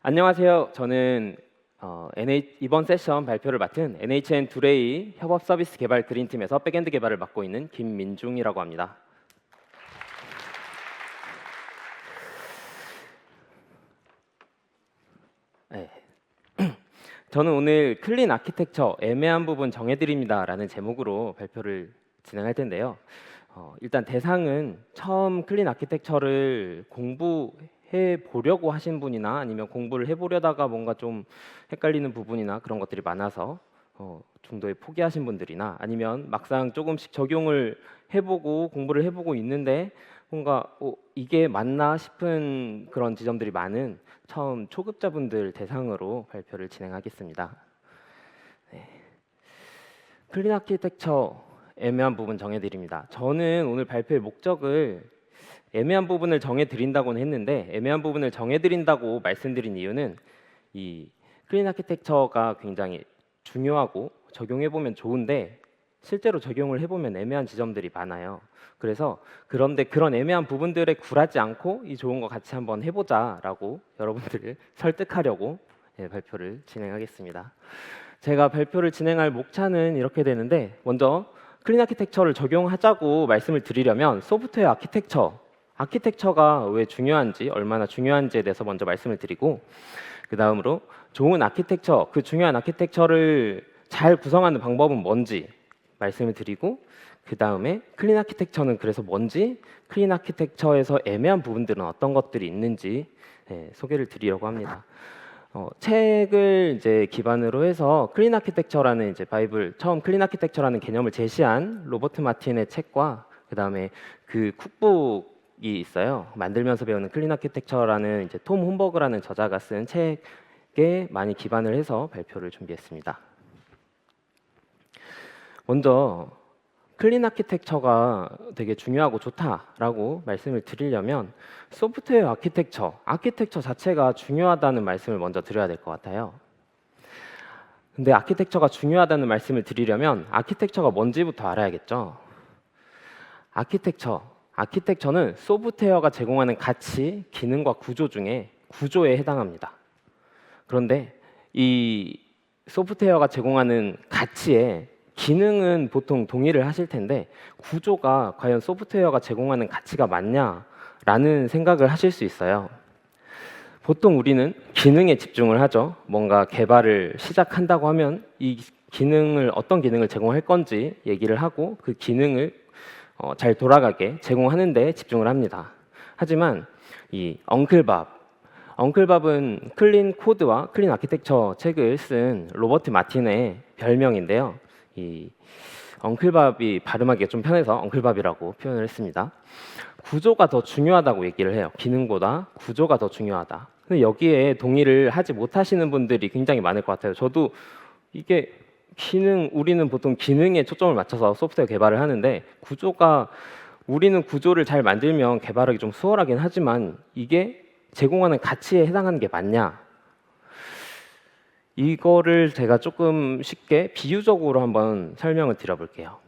안녕하세요. 저는 이번 세션 발표를 맡은 NHN 두레이 협업 서비스 개발 그린팀에서 백엔드 개발을 맡고 있는 김민중이라고 합니다. 네. 저는 오늘 클린 아키텍처 애매한 부분 정해드립니다라는 제목으로 발표를 진행할 텐데요. 일단 대상은 처음 클린 아키텍처를 공부해 보려고 하신 분이나 아니면 공부를 해보려다가 뭔가 좀 헷갈리는 부분이나 그런 것들이 많아서 중도에 포기하신 분들이나 아니면 막상 조금씩 적용을 해보고 공부를 해보고 있는데 뭔가 이게 맞나 싶은 그런 지점들이 많은 처음 초급자분들 대상으로 발표를 진행하겠습니다. 네. 클린 아키텍처 애매한 부분 정해드립니다. 저는 오늘 발표의 목적을 애매한 부분을 정해드린다고는 했는데 애매한 부분을 정해드린다고 말씀드린 이유는 이 클린 아키텍처가 굉장히 중요하고 적용해보면 좋은데 실제로 적용을 해보면 애매한 지점들이 많아요. 그래서 그런데 그런 애매한 부분들에 굴하지 않고 이 좋은 거 같이 한번 해보자라고 여러분들을 설득하려고 발표를 진행하겠습니다. 제가 발표를 진행할 목차는 이렇게 되는데 먼저 클린 아키텍처를 적용하자고 말씀을 드리려면 소프트웨어 아키텍처가 왜 중요한지 얼마나 중요한지에 대해서 먼저 말씀을 드리고 그 다음으로 좋은 아키텍처, 그 중요한 아키텍처를 잘 구성하는 방법은 뭔지 말씀을 드리고 그 다음에 클린 아키텍처는 그래서 뭔지 클린 아키텍처에서 애매한 부분들은 어떤 것들이 있는지 소개를 드리려고 합니다. 책을 이제 기반으로 해서 클린 아키텍처라는 이제 바이블 처음 클린 아키텍처라는 개념을 제시한 로버트 마틴의 책과 그 다음에 그 쿡북이 있어요. 만들면서 배우는 클린 아키텍처라는 이제 톰 홈버그라는 저자가 쓴 책에 많이 기반을 해서 발표를 준비했습니다. 먼저 클린 아키텍처가 되게 중요하고 좋다라고 말씀을 드리려면 소프트웨어 아키텍처 자체가 중요하다는 말씀을 먼저 드려야 될 것 같아요. 근데 아키텍처가 중요하다는 말씀을 드리려면 아키텍처가 뭔지부터 알아야겠죠. 아키텍처는 소프트웨어가 제공하는 가치, 기능과 구조 중에 구조에 해당합니다. 그런데 이 소프트웨어가 제공하는 가치에 기능은 보통 동의를 하실 텐데 구조가 과연 소프트웨어가 제공하는 가치가 맞냐라는 생각을 하실 수 있어요. 보통 우리는 기능에 집중을 하죠. 뭔가 개발을 시작한다고 하면 이 기능을 어떤 기능을 제공할 건지 얘기를 하고 그 기능을 잘 돌아가게 제공하는 데 집중을 합니다. 하지만 이 엉클밥은 클린 코드와 클린 아키텍처 책을 쓴 로버트 마틴의 별명인데요. 이 엉클밥이 발음하기가 좀 편해서 엉클밥이라고 표현을 했습니다. 구조가 더 중요하다고 얘기를 해요. 기능보다 구조가 더 중요하다. 근데 여기에 동의를 하지 못하시는 분들이 굉장히 많을 것 같아요. 저도 이게 우리는 보통 기능에 초점을 맞춰서 소프트웨어 개발을 하는데 우리는 구조를 잘 만들면 개발하기 좀 수월하긴 하지만 이게 제공하는 가치에 해당하는 게 맞냐? 이거를 제가 조금 쉽게 비유적으로 한번 설명을 드려볼게요.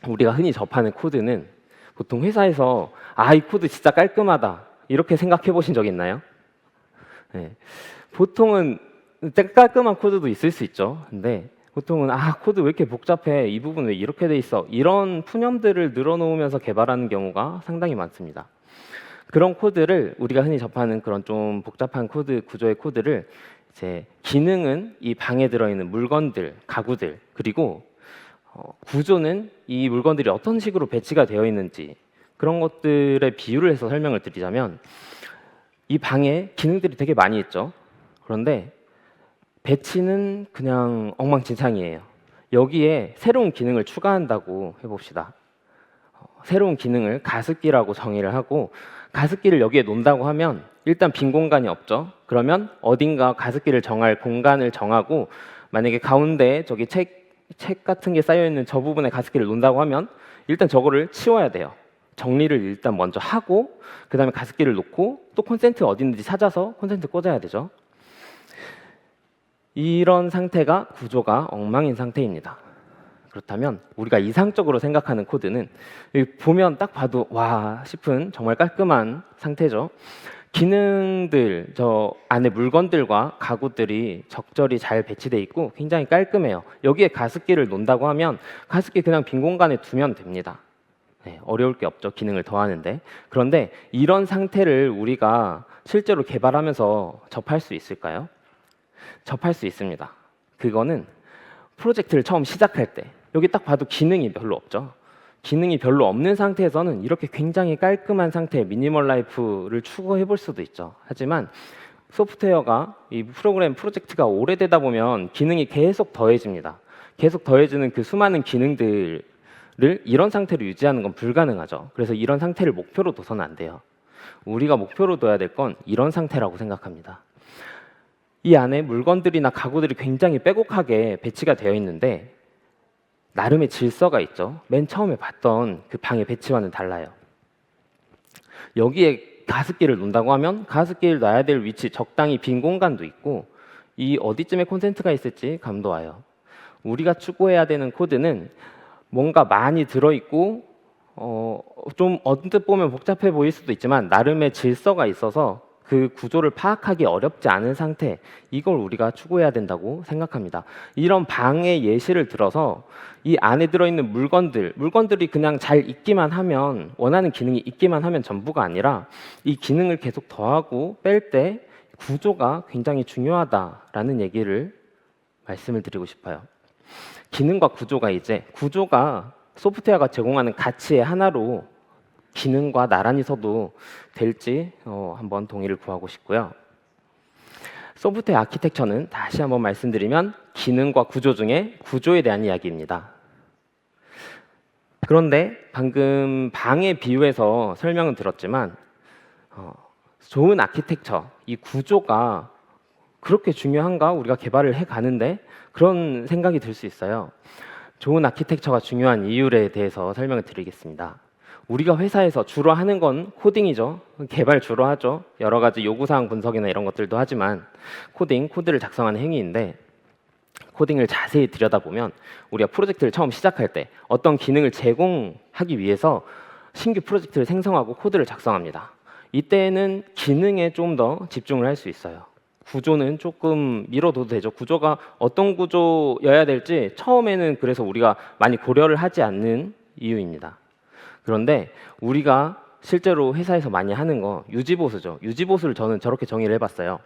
우리가 흔히 접하는 코드는 보통 회사에서 이 코드 진짜 깔끔하다 이렇게 생각해 보신 적 있나요? 네. 보통은 깔끔한 코드도 있을 수 있죠. 근데 보통은 코드 왜 이렇게 복잡해? 이 부분 왜 이렇게 돼 있어? 이런 푸념들을 늘어놓으면서 개발하는 경우가 상당히 많습니다. 그런 코드를 우리가 흔히 접하는 그런 좀 복잡한 구조의 코드를 이제 기능은 이 방에 들어있는 물건들, 가구들, 그리고 구조는 이 물건들이 어떤 식으로 배치가 되어 있는지 그런 것들에 비유를 해서 설명을 드리자면 이 방에 기능들이 되게 많이 있죠. 그런데 배치는 그냥 엉망진창이에요. 여기에 새로운 기능을 추가한다고 해봅시다. 새로운 기능을 가습기라고 정의를 하고 가습기를 여기에 놓는다고 하면 일단 빈 공간이 없죠. 그러면 어딘가 가습기를 정할 공간을 정하고 만약에 가운데 저기 책 같은 게 쌓여있는 저 부분에 가습기를 놓는다고 하면 일단 저거를 치워야 돼요. 정리를 일단 먼저 하고 그 다음에 가습기를 놓고 또 콘센트 어디 있는지 찾아서 콘센트 꽂아야 되죠. 이런 상태가 구조가 엉망인 상태입니다. 그렇다면 우리가 이상적으로 생각하는 코드는 보면 딱 봐도 와 싶은 정말 깔끔한 상태죠. 기능들, 저 안에 물건들과 가구들이 적절히 잘 배치되어 있고 굉장히 깔끔해요. 여기에 가습기를 놓는다고 하면 가습기 그냥 빈 공간에 두면 됩니다. 네, 어려울 게 없죠. 기능을 더하는데. 그런데 이런 상태를 우리가 실제로 개발하면서 접할 수 있을까요? 접할 수 있습니다. 그거는 프로젝트를 처음 시작할 때 여기 딱 봐도 기능이 별로 없죠. 기능이 별로 없는 상태에서는 이렇게 굉장히 깔끔한 상태의 미니멀 라이프를 추구해 볼 수도 있죠. 하지만 소프트웨어가 이 프로그램 프로젝트가 오래되다 보면 기능이 계속 더해집니다. 계속 더해지는 그 수많은 기능들을 이런 상태로 유지하는 건 불가능하죠. 그래서 이런 상태를 목표로 둬서는 안 돼요. 우리가 목표로 둬야 될 건 이런 상태라고 생각합니다. 이 안에 물건들이나 가구들이 굉장히 빼곡하게 배치가 되어 있는데 나름의 질서가 있죠. 맨 처음에 봤던 그 방의 배치와는 달라요. 여기에 가습기를 놓는다고 하면 가습기를 놔야 될 위치, 적당히 빈 공간도 있고 이 어디쯤에 콘센트가 있을지 감도 와요. 우리가 추구해야 되는 코드는 뭔가 많이 들어있고 좀 언뜻 보면 복잡해 보일 수도 있지만 나름의 질서가 있어서 그 구조를 파악하기 어렵지 않은 상태, 이걸 우리가 추구해야 된다고 생각합니다. 이런 방의 예시를 들어서 이 안에 들어있는 물건들이 그냥 잘 있기만 하면, 원하는 기능이 있기만 하면 전부가 아니라 이 기능을 계속 더하고 뺄 때 구조가 굉장히 중요하다라는 얘기를 말씀을 드리고 싶어요. 기능과 구조가 소프트웨어가 제공하는 가치의 하나로 기능과 나란히 서도 될지 한번 동의를 구하고 싶고요. 소프트웨어 아키텍처는 다시 한번 말씀드리면 기능과 구조 중에 구조에 대한 이야기입니다. 그런데 방금 방의 비유에서 설명은 들었지만 좋은 아키텍처, 이 구조가 그렇게 중요한가? 우리가 개발을 해가는데 그런 생각이 들 수 있어요. 좋은 아키텍처가 중요한 이유에 대해서 설명을 드리겠습니다. 우리가 회사에서 주로 하는 건 코딩이죠. 개발 주로 하죠. 여러 가지 요구사항 분석이나 이런 것들도 하지만 코드를 작성하는 행위인데 코딩을 자세히 들여다보면 우리가 프로젝트를 처음 시작할 때 어떤 기능을 제공하기 위해서 신규 프로젝트를 생성하고 코드를 작성합니다. 이때는 기능에 좀 더 집중을 할 수 있어요. 구조는 조금 미뤄둬도 되죠. 구조가 어떤 구조여야 될지 처음에는 그래서 우리가 많이 고려를 하지 않는 이유입니다. 그런데 우리가 실제로 회사에서 많이 하는 거 유지보수죠. 유지보수를 저는 저렇게 정의를 해봤어요.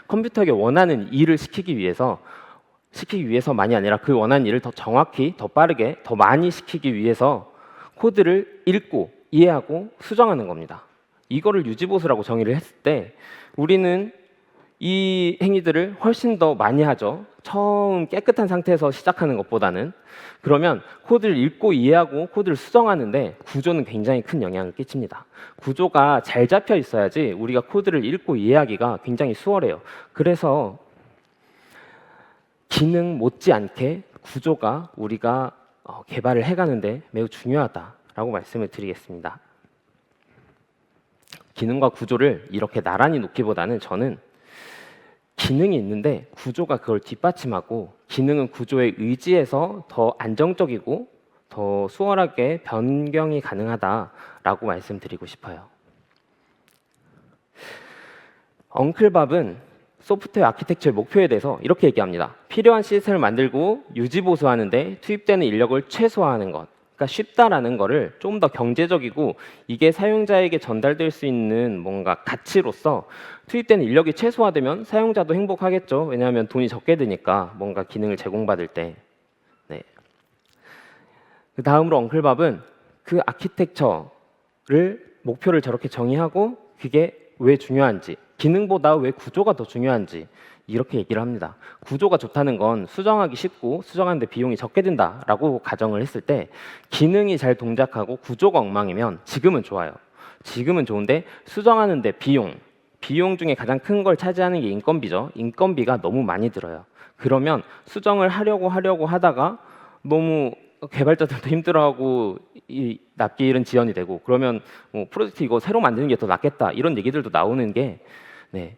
컴퓨터에게 원하는 일을 시키기 위해서만이 아니라 그 원하는 일을 더 정확히, 더 빠르게, 더 많이 시키기 위해서 코드를 읽고 이해하고 수정하는 겁니다. 이거를 유지보수라고 정의를 했을 때 우리는 이 행위들을 훨씬 더 많이 하죠. 처음 깨끗한 상태에서 시작하는 것보다는. 그러면 코드를 읽고 이해하고 코드를 수정하는데 구조는 굉장히 큰 영향을 끼칩니다. 구조가 잘 잡혀 있어야지 우리가 코드를 읽고 이해하기가 굉장히 수월해요. 그래서 기능 못지않게 구조가 우리가 개발을 해가는데 매우 중요하다라고 말씀을 드리겠습니다. 기능과 구조를 이렇게 나란히 놓기보다는 저는 기능이 있는데 구조가 그걸 뒷받침하고 기능은 구조에 의지해서 더 안정적이고 더 수월하게 변경이 가능하다라고 말씀드리고 싶어요. 엉클밥은 소프트웨어 아키텍처의 목표에 대해서 이렇게 얘기합니다. 필요한 시스템을 만들고 유지보수하는데 투입되는 인력을 최소화하는 것. 그러니까 쉽다라는 거를 좀 더 경제적이고 이게 사용자에게 전달될 수 있는 뭔가 가치로서 투입되는 인력이 최소화되면 사용자도 행복하겠죠. 왜냐하면 돈이 적게 드니까 뭔가 기능을 제공받을 때. 네. 그 다음으로 엉클밥은 그 아키텍처를 목표를 저렇게 정의하고 그게 왜 중요한지, 기능보다 왜 구조가 더 중요한지 이렇게 얘기를 합니다. 구조가 좋다는 건 수정하기 쉽고 수정하는데 비용이 적게 든다라고 가정을 했을 때 기능이 잘 동작하고 구조가 엉망이면 지금은 좋아요. 지금은 좋은데 수정하는데 비용 중에 가장 큰 걸 차지하는 게 인건비죠. 인건비가 너무 많이 들어요. 그러면 수정을 하려고 하다가 너무 개발자들도 힘들어하고 이 납기 일은 지연이 되고 그러면 뭐 프로젝트 이거 새로 만드는 게 더 낫겠다 이런 얘기들도 나오는 게 네.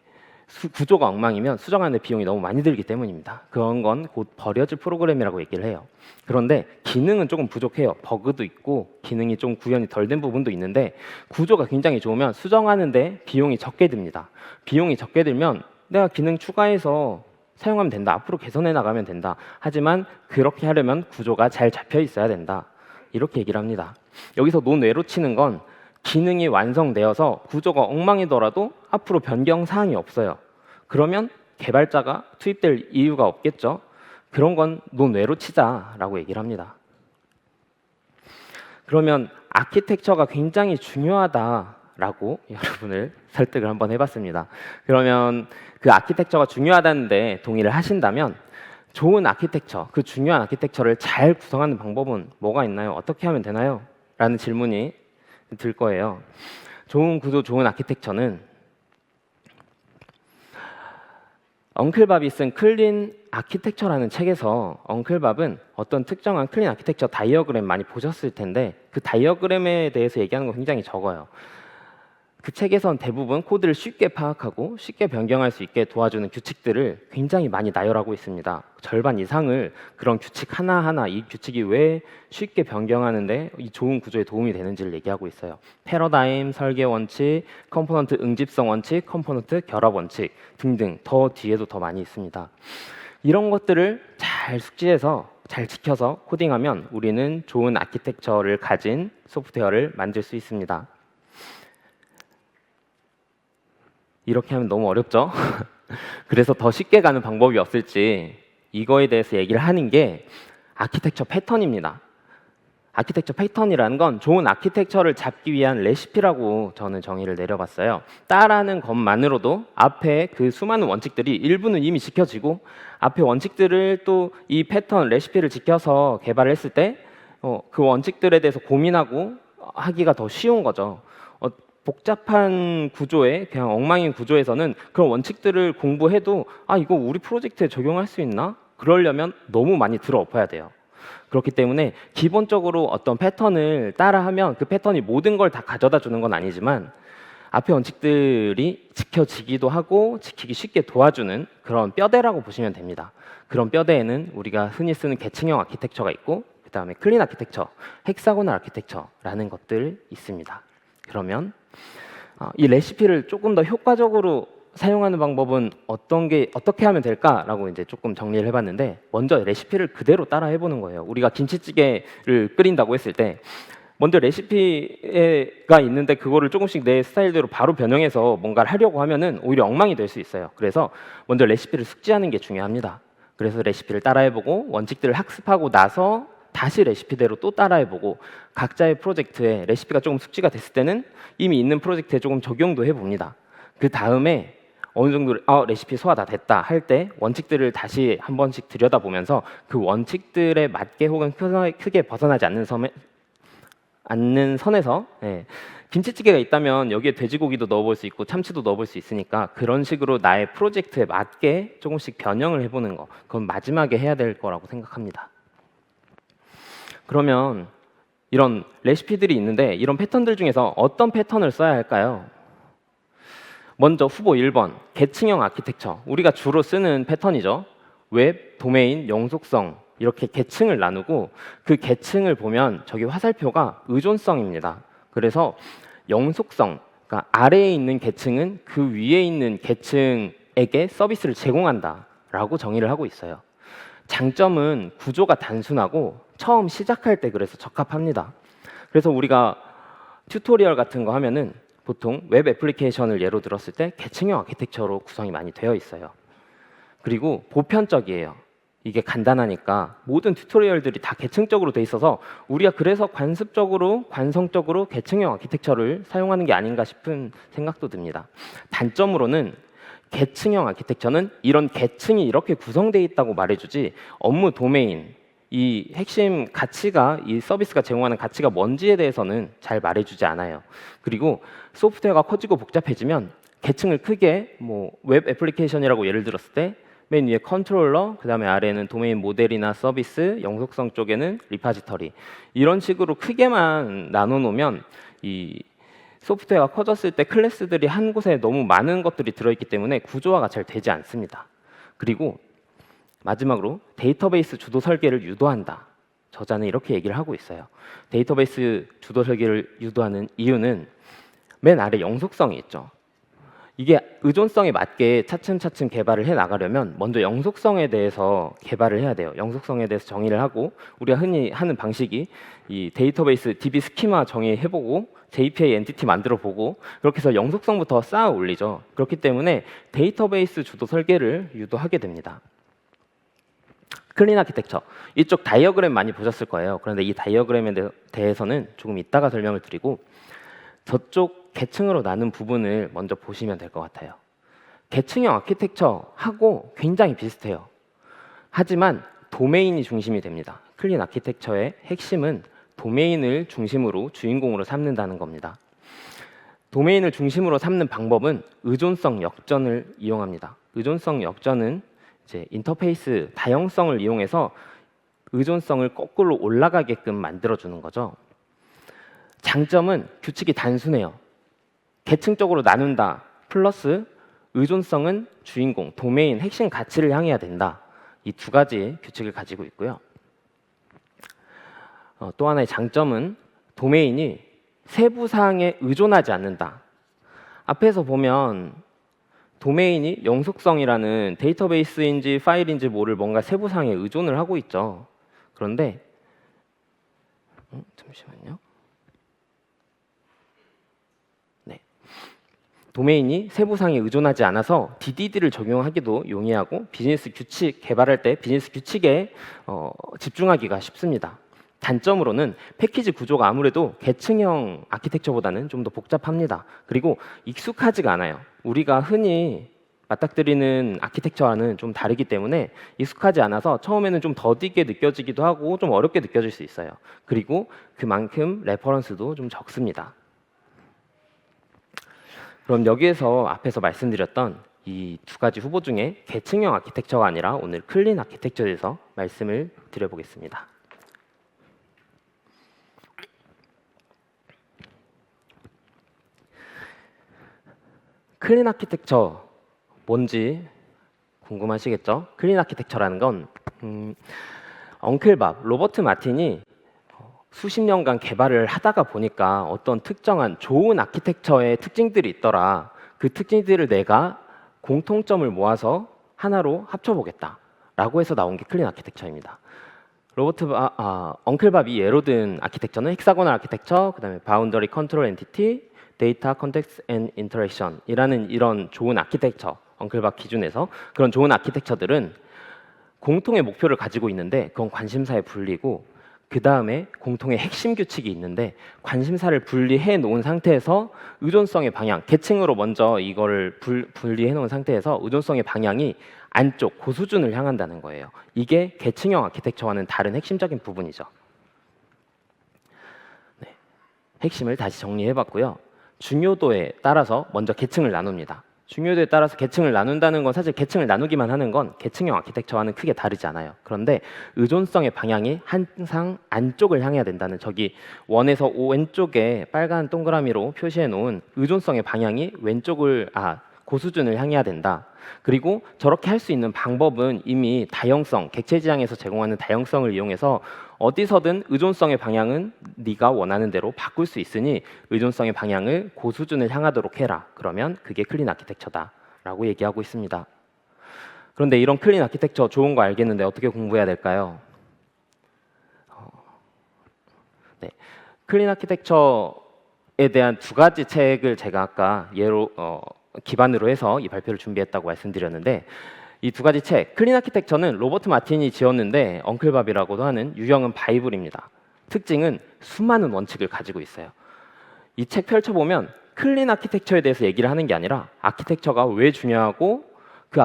구조가 엉망이면 수정하는 데 비용이 너무 많이 들기 때문입니다. 그런 건 곧 버려질 프로그램이라고 얘기를 해요. 그런데 기능은 조금 부족해요. 버그도 있고 기능이 좀 구현이 덜 된 부분도 있는데 구조가 굉장히 좋으면 수정하는데 비용이 적게 듭니다. 비용이 적게 들면 내가 기능 추가해서 사용하면 된다. 앞으로 개선해 나가면 된다. 하지만 그렇게 하려면 구조가 잘 잡혀 있어야 된다. 이렇게 얘기를 합니다. 여기서 논외로 치는 건 기능이 완성되어서 구조가 엉망이더라도 앞으로 변경 사항이 없어요. 그러면 개발자가 투입될 이유가 없겠죠. 그런 건 논외로 치자라고 얘기를 합니다. 그러면 아키텍처가 굉장히 중요하다라고 여러분을 설득을 한번 해봤습니다. 그러면 그 아키텍처가 중요하다는데 동의를 하신다면 좋은 아키텍처, 그 중요한 아키텍처를 잘 구성하는 방법은 뭐가 있나요? 어떻게 하면 되나요? 라는 질문이 들 거예요. 좋은 구조, 좋은 아키텍처는 엉클밥이 쓴 클린 아키텍처라는 책에서 엉클밥은 어떤 특정한 클린 아키텍처 다이어그램 많이 보셨을 텐데 그 다이어그램에 대해서 얘기하는 거 굉장히 적어요. 그 책에선 대부분 코드를 쉽게 파악하고 쉽게 변경할 수 있게 도와주는 규칙들을 굉장히 많이 나열하고 있습니다. 절반 이상을 그런 규칙 하나하나 이 규칙이 왜 쉽게 변경하는데 이 좋은 구조에 도움이 되는지를 얘기하고 있어요. 패러다임, 설계 원칙, 컴포넌트 응집성 원칙, 컴포넌트 결합 원칙 등등 더 뒤에도 더 많이 있습니다. 이런 것들을 잘 숙지해서 잘 지켜서 코딩하면 우리는 좋은 아키텍처를 가진 소프트웨어를 만들 수 있습니다. 이렇게 하면 너무 어렵죠? 그래서 더 쉽게 가는 방법이 없을지 이거에 대해서 얘기를 하는 게 아키텍처 패턴입니다. 아키텍처 패턴이라는 건 좋은 아키텍처를 잡기 위한 레시피라고 저는 정의를 내려봤어요. 따라하는 것만으로도 앞에 그 수많은 원칙들이 일부는 이미 지켜지고 앞에 원칙들을 또 이 패턴, 레시피를 지켜서 개발을 했을 때 그 원칙들에 대해서 고민하고 하기가 더 쉬운 거죠. 복잡한 구조에 그냥 엉망인 구조에서는 그런 원칙들을 공부해도 이거 우리 프로젝트에 적용할 수 있나? 그러려면 너무 많이 들어엎어야 돼요. 그렇기 때문에 기본적으로 어떤 패턴을 따라하면 그 패턴이 모든 걸 다 가져다 주는 건 아니지만 앞에 원칙들이 지켜지기도 하고 지키기 쉽게 도와주는 그런 뼈대라고 보시면 됩니다. 그런 뼈대에는 우리가 흔히 쓰는 계층형 아키텍처가 있고 그 다음에 클린 아키텍처, 헥사고널 아키텍처라는 것들이 있습니다. 그러면 이 레시피를 조금 더 효과적으로 사용하는 방법은 어떻게 하면 될까라고 이제 조금 정리를 해봤는데 먼저 레시피를 그대로 따라 해보는 거예요. 우리가 김치찌개를 끓인다고 했을 때 먼저 레시피가 있는데 그거를 조금씩 내 스타일대로 바로 변형해서 뭔가를 하려고 하면은 오히려 엉망이 될 수 있어요. 그래서 먼저 레시피를 숙지하는 게 중요합니다. 그래서 레시피를 따라해보고 원칙들을 학습하고 나서 다시 레시피대로 또 따라해보고 각자의 프로젝트에 레시피가 조금 숙지가 됐을 때는 이미 있는 프로젝트에 조금 적용도 해봅니다. 그 다음에 어느 정도 레시피 소화 다 됐다 할 때 원칙들을 다시 한 번씩 들여다보면서 그 원칙들에 맞게 혹은 크게 벗어나지 않는 선에서 김치찌개가 있다면 여기에 돼지고기도 넣어볼 수 있고 참치도 넣어볼 수 있으니까 그런 식으로 나의 프로젝트에 맞게 조금씩 변형을 해보는 거 그건 마지막에 해야 될 거라고 생각합니다. 그러면 이런 레시피들이 있는데 이런 패턴들 중에서 어떤 패턴을 써야 할까요? 먼저 후보 1번 계층형 아키텍처 우리가 주로 쓰는 패턴이죠. 웹, 도메인, 영속성 이렇게 계층을 나누고 그 계층을 보면 저기 화살표가 의존성입니다. 그래서 영속성 그러니까 아래에 있는 계층은 그 위에 있는 계층에게 서비스를 제공한다 라고 정의를 하고 있어요. 장점은 구조가 단순하고 처음 시작할 때 그래서 적합합니다. 그래서 우리가 튜토리얼 같은 거 하면은 보통 웹 애플리케이션을 예로 들었을 때 계층형 아키텍처로 구성이 많이 되어 있어요. 그리고 보편적이에요. 이게 간단하니까 모든 튜토리얼들이 다 계층적으로 돼 있어서 우리가 그래서 관성적으로 계층형 아키텍처를 사용하는 게 아닌가 싶은 생각도 듭니다. 단점으로는 계층형 아키텍처는 이런 계층이 이렇게 구성되어 있다고 말해주지 업무 도메인, 이 핵심 가치가 이 서비스가 제공하는 가치가 뭔지에 대해서는 잘 말해주지 않아요. 그리고 소프트웨어가 커지고 복잡해지면 계층을 크게 웹 애플리케이션이라고 예를 들었을 때 맨 위에 컨트롤러, 그 다음에 아래에는 도메인 모델이나 서비스, 영속성 쪽에는 리파지터리 이런 식으로 크게만 나눠 놓으면 이 소프트웨어가 커졌을 때 클래스들이 한 곳에 너무 많은 것들이 들어있기 때문에 구조화가 잘 되지 않습니다. 그리고 마지막으로 데이터베이스 주도 설계를 유도한다. 저자는 이렇게 얘기를 하고 있어요. 데이터베이스 주도 설계를 유도하는 이유는 맨 아래 영속성이 있죠. 이게 의존성에 맞게 차츰차츰 개발을 해 나가려면 먼저 영속성에 대해서 개발을 해야 돼요. 영속성에 대해서 정의를 하고 우리가 흔히 하는 방식이 이 데이터베이스 DB 스키마 정의해보고 JPA 엔티티 만들어보고 그렇게 해서 영속성부터 쌓아 올리죠. 그렇기 때문에 데이터베이스 주도 설계를 유도하게 됩니다. 클린 아키텍처, 이쪽 다이어그램 많이 보셨을 거예요. 그런데 이 다이어그램에 대해서는 조금 이따가 설명을 드리고 저쪽 계층으로 나눈 부분을 먼저 보시면 될 것 같아요. 계층형 아키텍처하고 굉장히 비슷해요. 하지만 도메인이 중심이 됩니다. 클린 아키텍처의 핵심은 도메인을 중심으로 주인공으로 삼는다는 겁니다. 도메인을 중심으로 삼는 방법은 의존성 역전을 이용합니다. 의존성 역전은 이제 인터페이스 다형성을 이용해서 의존성을 거꾸로 올라가게끔 만들어주는 거죠. 장점은 규칙이 단순해요. 계층적으로 나눈다 플러스 의존성은 주인공, 도메인, 핵심 가치를 향해야 된다. 이 두 가지 규칙을 가지고 있고요. 또 하나의 장점은 도메인이 세부 사항에 의존하지 않는다. 앞에서 보면 도메인이 영속성이라는 데이터베이스인지 파일인지 모를 뭔가 세부 사항에 의존을 하고 있죠. 그런데 잠시만요. 도메인이 세부사항에 의존하지 않아서 DDD를 적용하기도 용이하고 비즈니스 규칙 개발할 때 비즈니스 규칙에 집중하기가 쉽습니다. 단점으로는 패키지 구조가 아무래도 계층형 아키텍처보다는 좀 더 복잡합니다. 그리고 익숙하지가 않아요. 우리가 흔히 맞닥뜨리는 아키텍처와는 좀 다르기 때문에 익숙하지 않아서 처음에는 좀 더디게 느껴지기도 하고 좀 어렵게 느껴질 수 있어요. 그리고 그만큼 레퍼런스도 좀 적습니다. 그럼 여기에서 앞에서 말씀드렸던 이 두 가지 후보 중에 계층형 아키텍처가 아니라 오늘 클린 아키텍처에 대해서 말씀을 드려보겠습니다. 클린 아키텍처 뭔지 궁금하시겠죠? 클린 아키텍처라는 건 엉클밥, 로버트 마틴이 수십 년간 개발을 하다가 보니까 어떤 특정한 좋은 아키텍처의 특징들이 있더라. 그 특징들을 내가 공통점을 모아서 하나로 합쳐보겠다라고 해서 나온 게 클린 아키텍처입니다. 엉클밥이 예로 든 아키텍처는 헥사고널 아키텍처, 그다음에 바운더리 컨트롤 엔티티, 데이터 컨텍스트 앤 인터랙션이라는 이런 좋은 아키텍처, 엉클밥 기준에서 그런 좋은 아키텍처들은 공통의 목표를 가지고 있는데 그건 관심사에 불리고 그 다음에 공통의 핵심 규칙이 있는데 관심사를 분리해 놓은 상태에서 의존성의 방향, 계층으로 먼저 이거를 분리해 놓은 상태에서 의존성의 방향이 안쪽, 고수준을 향한다는 거예요. 이게 계층형 아키텍처와는 다른 핵심적인 부분이죠. 네, 핵심을 다시 정리해봤고요. 중요도에 따라서 먼저 계층을 나눕니다. 중요도에 따라서 계층을 나눈다는 건 사실 계층을 나누기만 하는 건 계층형 아키텍처와는 크게 다르지 않아요. 그런데 의존성의 방향이 항상 안쪽을 향해야 된다는 저기 1에서 5 왼쪽에 빨간 동그라미로 표시해 놓은 의존성의 방향이 고수준을 향해야 된다. 그리고 저렇게 할 수 있는 방법은 이미 다형성, 객체지향에서 제공하는 다형성을 이용해서 어디서든 의존성의 방향은 네가 원하는 대로 바꿀 수 있으니 의존성의 방향을 고수준을 향하도록 해라. 그러면 그게 클린 아키텍처다라고 얘기하고 있습니다. 그런데 이런 클린 아키텍처 좋은 거 알겠는데 어떻게 공부해야 될까요? 네, 클린 아키텍처에 대한 두 가지 책을 제가 아까 예로 기반으로 해서 이 발표를 준비했다고 말씀드렸는데 이 두 가지 책, 클린 아키텍처는 로버트 마틴이 지었는데 엉클밥이라고도 하는 유형은 바이블입니다. 특징은 수많은 원칙을 가지고 있어요. 이 책 펼쳐보면 클린 아키텍처에 대해서 얘기를 하는 게 아니라 아키텍처가 왜 중요하고 그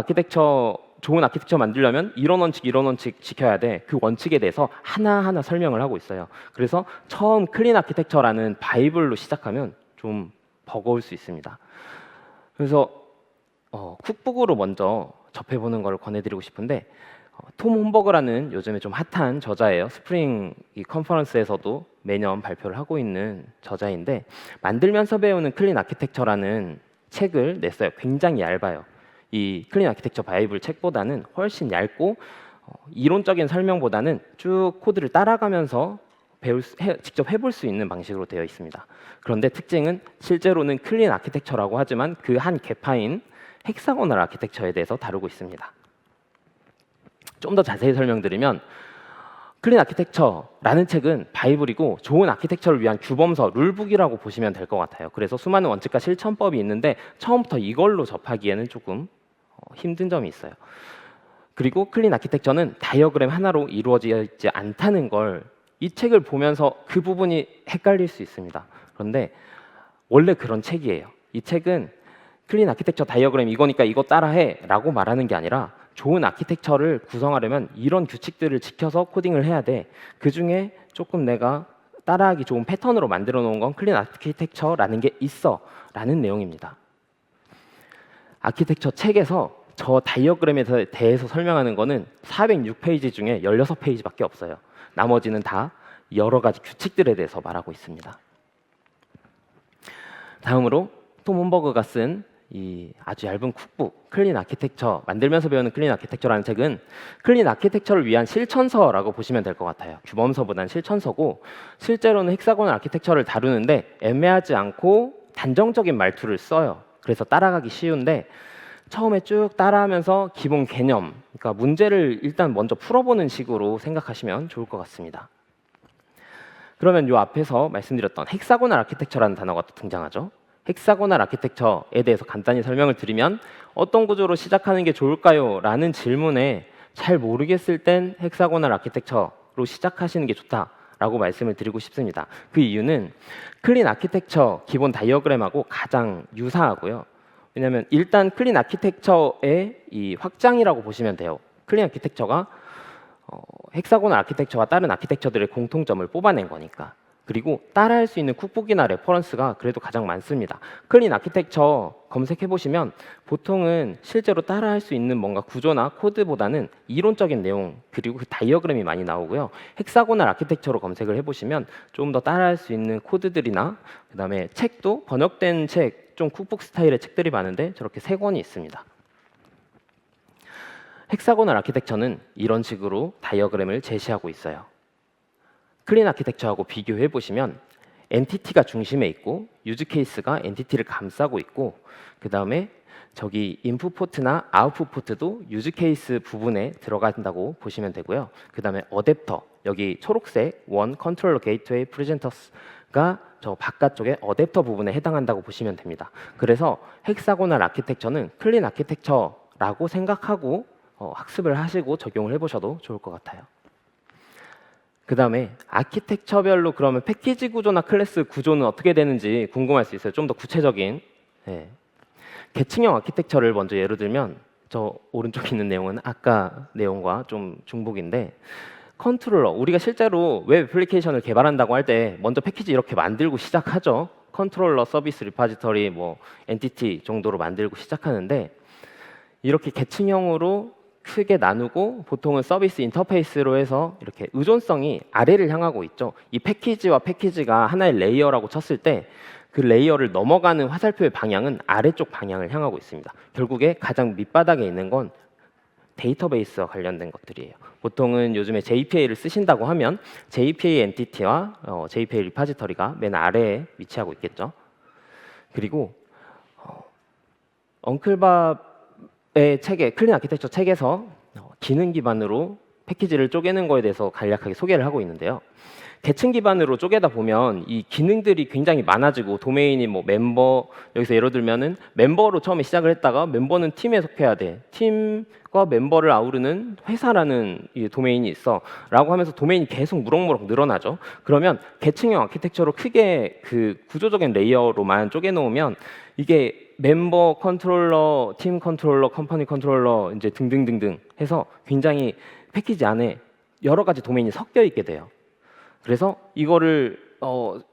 좋은 아키텍처 만들려면 이런 원칙 지켜야 돼. 그 원칙에 대해서 하나하나 설명을 하고 있어요. 그래서 처음 클린 아키텍처라는 바이블로 시작하면 좀 버거울 수 있습니다. 그래서 쿡북으로 먼저 접해보는 걸 권해드리고 싶은데 톰 홈버그라는 요즘에 좀 핫한 저자예요. 스프링 이 컨퍼런스에서도 매년 발표를 하고 있는 저자인데 만들면서 배우는 클린 아키텍처라는 책을 냈어요. 굉장히 얇아요. 이 클린 아키텍처 바이블 책보다는 훨씬 얇고 이론적인 설명보다는 쭉 코드를 따라가면서 직접 해볼 수 있는 방식으로 되어 있습니다. 그런데 특징은 실제로는 클린 아키텍처라고 하지만 그 한 계파인 헥사고널 아키텍처에 대해서 다루고 있습니다. 좀 더 자세히 설명드리면 클린 아키텍처라는 책은 바이블이고 좋은 아키텍처를 위한 규범서, 룰북이라고 보시면 될 것 같아요. 그래서 수많은 원칙과 실천법이 있는데 처음부터 이걸로 접하기에는 조금 힘든 점이 있어요. 그리고 클린 아키텍처는 다이어그램 하나로 이루어져 있지 않다는 걸 이 책을 보면서 그 부분이 헷갈릴 수 있습니다. 그런데 원래 그런 책이에요. 이 책은 클린 아키텍처 다이어그램 이거니까 이거 따라해 라고 말하는 게 아니라 좋은 아키텍처를 구성하려면 이런 규칙들을 지켜서 코딩을 해야 돼. 그중에 조금 내가 따라하기 좋은 패턴으로 만들어 놓은 건 클린 아키텍처라는 게 있어 라는 내용입니다. 아키텍처 책에서 저 다이어그램에 대해서 설명하는 거는 406페이지 중에 16페이지밖에 없어요. 나머지는 다 여러 가지 규칙들에 대해서 말하고 있습니다. 다음으로 톰 홈버그가 쓴 이 아주 얇은 쿡북 클린 아키텍처 만들면서 배우는 클린 아키텍처라는 책은 클린 아키텍처를 위한 실천서라고 보시면 될 것 같아요. 규범서보다는 실천서고 실제로는 헥사고널 아키텍처를 다루는데 애매하지 않고 단정적인 말투를 써요. 그래서 따라가기 쉬운데 처음에 쭉 따라하면서 기본 개념, 그러니까 문제를 일단 먼저 풀어보는 식으로 생각하시면 좋을 것 같습니다. 그러면 이 앞에서 말씀드렸던 헥사고널 아키텍처라는 단어가 또 등장하죠. 헥사고널 아키텍처에 대해서 간단히 설명을 드리면 어떤 구조로 시작하는 게 좋을까요? 라는 질문에 잘 모르겠을 땐 헥사고널 아키텍처로 시작하시는 게 좋다라고 말씀을 드리고 싶습니다. 그 이유는 클린 아키텍처 기본 다이어그램하고 가장 유사하고요. 왜냐하면 일단 클린 아키텍처의 이 확장이라고 보시면 돼요. 클린 아키텍처가 헥사고널 아키텍처와 다른 아키텍처들의 공통점을 뽑아낸 거니까. 그리고 따라할 수 있는 쿡북이나 레퍼런스가 그래도 가장 많습니다. 클린 아키텍처 검색해 보시면 보통은 실제로 따라할 수 있는 뭔가 구조나 코드보다는 이론적인 내용 그리고 그 다이어그램이 많이 나오고요. 헥사고널 아키텍처로 검색을 해보시면 좀 더 따라할 수 있는 코드들이나 그다음에 책도 번역된 책, 좀 쿡북 스타일의 책들이 많은데 저렇게 3권이 있습니다. 헥사고널 아키텍처는 이런 식으로 다이어그램을 제시하고 있어요. 클린 아키텍처하고 비교해 보시면 엔티티가 중심에 있고 유즈 케이스가 엔티티를 감싸고 있고 그 다음에 저기 인풋 포트나 아웃풋 포트도 유즈 케이스 부분에 들어간다고 보시면 되고요. 그 다음에 어댑터 여기 초록색 원 컨트롤러 게이트웨이 프레젠터스가 저 바깥쪽에 어댑터 부분에 해당한다고 보시면 됩니다. 그래서 헥사고널 아키텍처는 클린 아키텍처라고 생각하고 학습을 하시고 적용을 해보셔도 좋을 것 같아요. 그 다음에 아키텍처별로 그러면 패키지 구조나 클래스 구조는 어떻게 되는지 궁금할 수 있어요. 좀 더 구체적인 계층형 아키텍처를 먼저 예로 들면 저 오른쪽에 있는 내용은 아까 내용과 좀 중복인데 컨트롤러, 우리가 실제로 웹 애플리케이션을 개발한다고 할 때 먼저 패키지 이렇게 만들고 시작하죠. 컨트롤러, 서비스, 리파지터리, 뭐 엔티티 정도로 만들고 시작하는데 이렇게 계층형으로 크게 나누고 보통은 서비스 인터페이스로 해서 이렇게 의존성이 아래를 향하고 있죠. 이 패키지와 패키지가 하나의 레이어라고 쳤을 때 그 레이어를 넘어가는 화살표의 방향은 아래쪽 방향을 향하고 있습니다. 결국에 가장 밑바닥에 있는 건 데이터베이스와 관련된 것들이에요. 보통은 요즘에 JPA를 쓰신다고 하면 JPA 엔티티와 JPA 리파지터리가 맨 아래에 위치하고 있겠죠. 그리고 엉클밥의 책에 클린 아키텍처 책에서 기능 기반으로 패키지를 쪼개는 거에 대해서 간략하게 소개를 하고 있는데요. 계층 기반으로 쪼개다 보면 이 기능들이 굉장히 많아지고 도메인이 뭐 멤버 여기서 예를 들면은 멤버로 처음에 시작을 했다가 멤버는 팀에 속해야 돼. 팀과 멤버를 아우르는 회사라는 이 도메인이 있어. 라고 하면서 도메인이 계속 무럭무럭 늘어나죠. 그러면 계층형 아키텍처로 크게 그 구조적인 레이어로만 쪼개 놓으면 이게 멤버 컨트롤러, 팀 컨트롤러, 컴퍼니 컨트롤러 이제 등등등등 해서 굉장히 패키지 안에 여러 가지 도메인이 섞여 있게 돼요. 그래서 이거를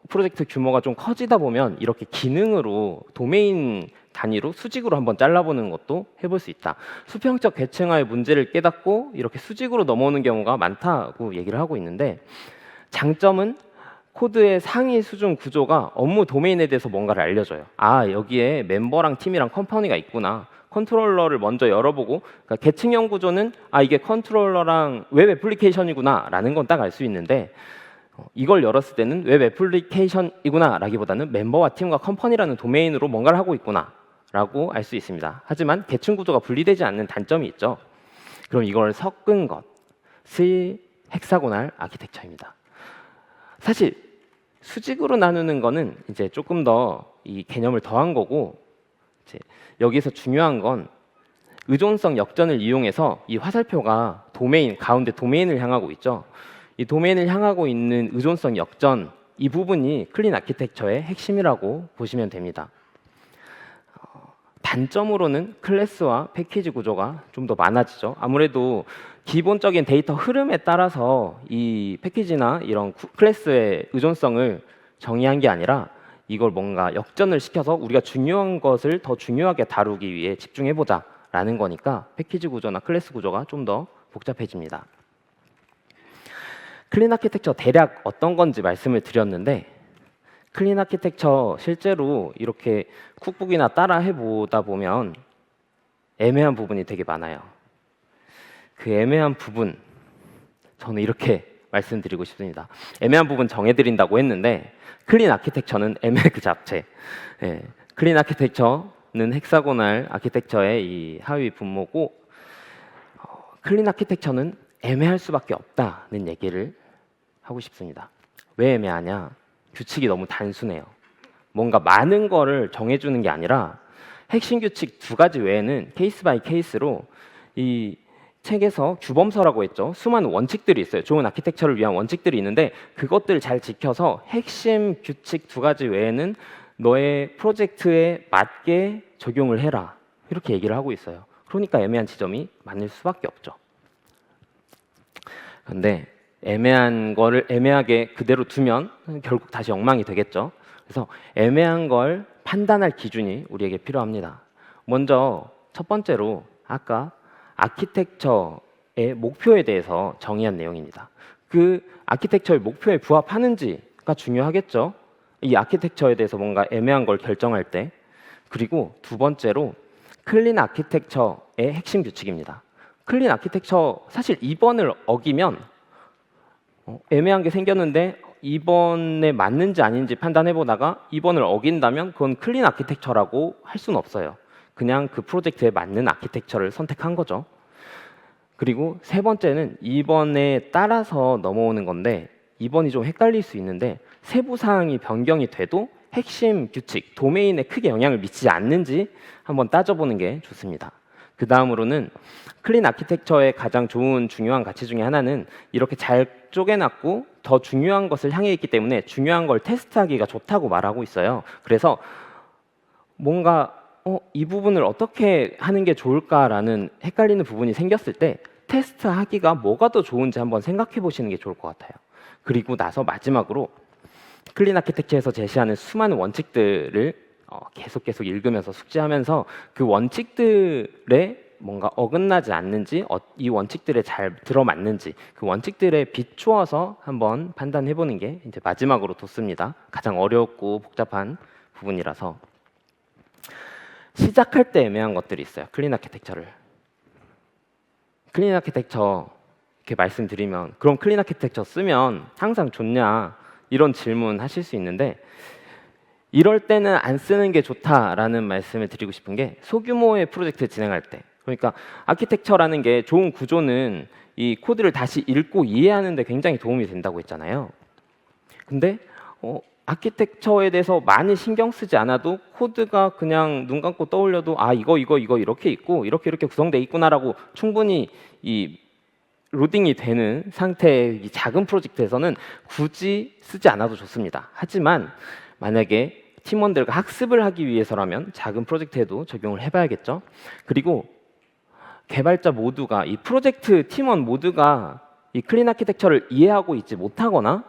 프로젝트 규모가 좀 커지다 보면 이렇게 기능으로 도메인 단위로 수직으로 한번 잘라보는 것도 해볼 수 있다. 수평적 계층화의 문제를 깨닫고 이렇게 수직으로 넘어오는 경우가 많다고 얘기를 하고 있는데 장점은 코드의 상위 수준 구조가 업무 도메인에 대해서 뭔가를 알려줘요. 아, 여기에 멤버랑 팀이랑 컴퍼니가 있구나. 컨트롤러를 먼저 열어보고, 그러니까 계층형 구조는 아, 이게 컨트롤러랑 웹 애플리케이션이구나 라는 건 딱 알 수 있는데, 이걸 열었을 때는 웹 애플리케이션이구나 라기보다는 멤버와 팀과 컴퍼니라는 도메인으로 뭔가를 하고 있구나 라고 알 수 있습니다. 하지만 계층 구조가 분리되지 않는 단점이 있죠. 그럼 이걸 섞은 것이 헥사고널 아키텍처입니다. 사실 수직으로 나누는 거는 이제 조금 더 이 개념을 더한 거고, 이제 여기서 중요한 건 의존성 역전을 이용해서 이 화살표가 도메인, 가운데 도메인을 향하고 있죠. 이 도메인을 향하고 있는 의존성 역전, 이 부분이 클린 아키텍처의 핵심이라고 보시면 됩니다. 단점으로는 클래스와 패키지 구조가 좀 더 많아지죠. 아무래도 기본적인 데이터 흐름에 따라서 이 패키지나 이런 클래스의 의존성을 정의한 게 아니라 이걸 뭔가 역전을 시켜서 우리가 중요한 것을 더 중요하게 다루기 위해 집중해보자 라는 거니까 패키지 구조나 클래스 구조가 좀 더 복잡해집니다. 클린 아키텍처 대략 어떤 건지 말씀을 드렸는데, 클린 아키텍처 실제로 이렇게 쿡북이나 따라 해보다 보면 애매한 부분이 되게 많아요. 그 애매한 부분, 저는 이렇게 말씀드리고 싶습니다. 애매한 부분 정해드린다고 했는데 클린 아키텍처는 애매 그 자체. 클린 아키텍처는 헥사고널 아키텍처의 이 하위 분모고, 클린 아키텍처는 애매할 수밖에 없다는 얘기를 하고 싶습니다. 왜 애매하냐? 규칙이 너무 단순해요. 뭔가 많은 거를 정해주는 게 아니라 핵심 규칙 2가지 외에는 케이스 바이 케이스로, 이 책에서 규범서라고 했죠. 수많은 원칙들이 있어요. 좋은 아키텍처를 위한 원칙들이 있는데 그것들을 잘 지켜서 핵심 규칙 2가지 외에는 너의 프로젝트에 맞게 적용을 해라. 이렇게 얘기를 하고 있어요. 그러니까 애매한 지점이 많을 수밖에 없죠. 근데 애매한 거를 애매하게 그대로 두면 결국 다시 엉망이 되겠죠. 그래서 애매한 걸 판단할 기준이 우리에게 필요합니다. 먼저 첫 번째로 아까 아키텍처의 목표에 대해서 정의한 내용입니다. 그 아키텍처의 목표에 부합하는지가 중요하겠죠. 이 아키텍처에 대해서 뭔가 애매한 걸 결정할 때. 그리고 두 번째로 클린 아키텍처의 핵심 규칙입니다. 클린 아키텍처 사실 2번을 어기면 애매한 게 생겼는데 2번에 맞는지 아닌지 판단해 보다가 2번을 어긴다면 그건 클린 아키텍처라고 할 수는 없어요. 그냥 그 프로젝트에 맞는 아키텍처를 선택한 거죠. 그리고 세 번째는 2번에 따라서 넘어오는 건데 2번이 좀 헷갈릴 수 있는데 세부 사항이 변경이 돼도 핵심 규칙, 도메인에 크게 영향을 미치지 않는지 한번 따져보는 게 좋습니다. 그 다음으로는 클린 아키텍처의 가장 좋은 중요한 가치 중에 하나는 이렇게 잘 쪼개놨고 더 중요한 것을 향해 있기 때문에 중요한 걸 테스트하기가 좋다고 말하고 있어요. 그래서 뭔가 이 부분을 어떻게 하는 게 좋을까라는 헷갈리는 부분이 생겼을 때 테스트하기가 뭐가 더 좋은지 한번 생각해 보시는 게 좋을 것 같아요. 그리고 나서 마지막으로 클린 아키텍처에서 제시하는 수많은 원칙들을 계속 읽으면서 숙지하면서 그 원칙들에 뭔가 어긋나지 않는지, 이 원칙들에 잘 들어맞는지 그 원칙들에 비추어서 한번 판단해 보는 게 이제 마지막으로 뒀습니다. 가장 어렵고 복잡한 부분이라서. 시작할 때 애매한 것들이 있어요. 클린 아키텍처를. 클린 아키텍처 이렇게 말씀드리면 그럼 클린 아키텍처 쓰면 항상 좋냐 이런 질문 하실 수 있는데 이럴 때는 안 쓰는 게 좋다라는 말씀을 드리고 싶은 게 소규모의 프로젝트 진행할 때, 그러니까 아키텍처라는 게 좋은 구조는 이 코드를 다시 읽고 이해하는 데 굉장히 도움이 된다고 했잖아요. 근데 아키텍처에 대해서 많이 신경 쓰지 않아도 코드가 그냥 눈 감고 떠올려도 아 이거 이렇게 있고 이렇게 구성돼 있구나라고 충분히 이 로딩이 되는 상태의 이 작은 프로젝트에서는 굳이 쓰지 않아도 좋습니다. 하지만 만약에 팀원들과 학습을 하기 위해서라면 작은 프로젝트에도 적용을 해봐야겠죠. 그리고 개발자 모두가, 이 프로젝트 팀원 모두가 이 클린 아키텍처를 이해하고 있지 못하거나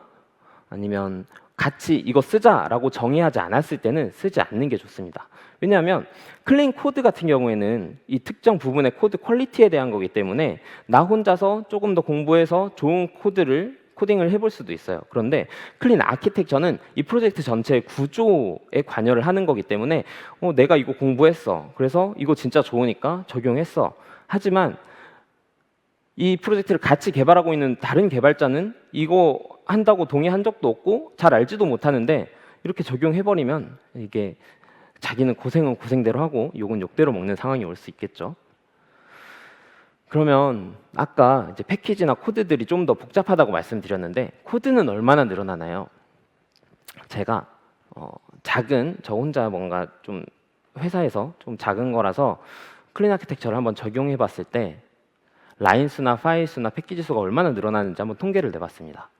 아니면 같이 이거 쓰자라고 정의하지 않았을 때는 쓰지 않는 게 좋습니다. 왜냐하면 클린 코드 같은 경우에는 이 특정 부분의 코드 퀄리티에 대한 거기 때문에 나 혼자서 조금 더 공부해서 좋은 코드를 코딩을 해볼 수도 있어요. 그런데 클린 아키텍처는 이 프로젝트 전체의 구조에 관여를 하는 거기 때문에 내가 이거 공부했어. 그래서 이거 진짜 좋으니까 적용했어. 하지만 이 프로젝트를 같이 개발하고 있는 다른 개발자는 이거 한다고 동의한 적도 없고 잘 알지도 못하는데 이렇게 적용해버리면 이게 자기는 고생은 고생대로 하고 욕은 욕대로 먹는 상황이 올 수 있겠죠. 그러면 아까 이제 패키지나 코드들이 좀 더 복잡하다고 말씀드렸는데 코드는 얼마나 늘어나나요? 제가 저 혼자 뭔가 좀 회사에서 좀 작은 거라서 클린 아키텍처를 한번 적용해 봤을 때 라인 수나 파일 수나 패키지 수가 얼마나 늘어나는지 한번 통계를 내봤습니다.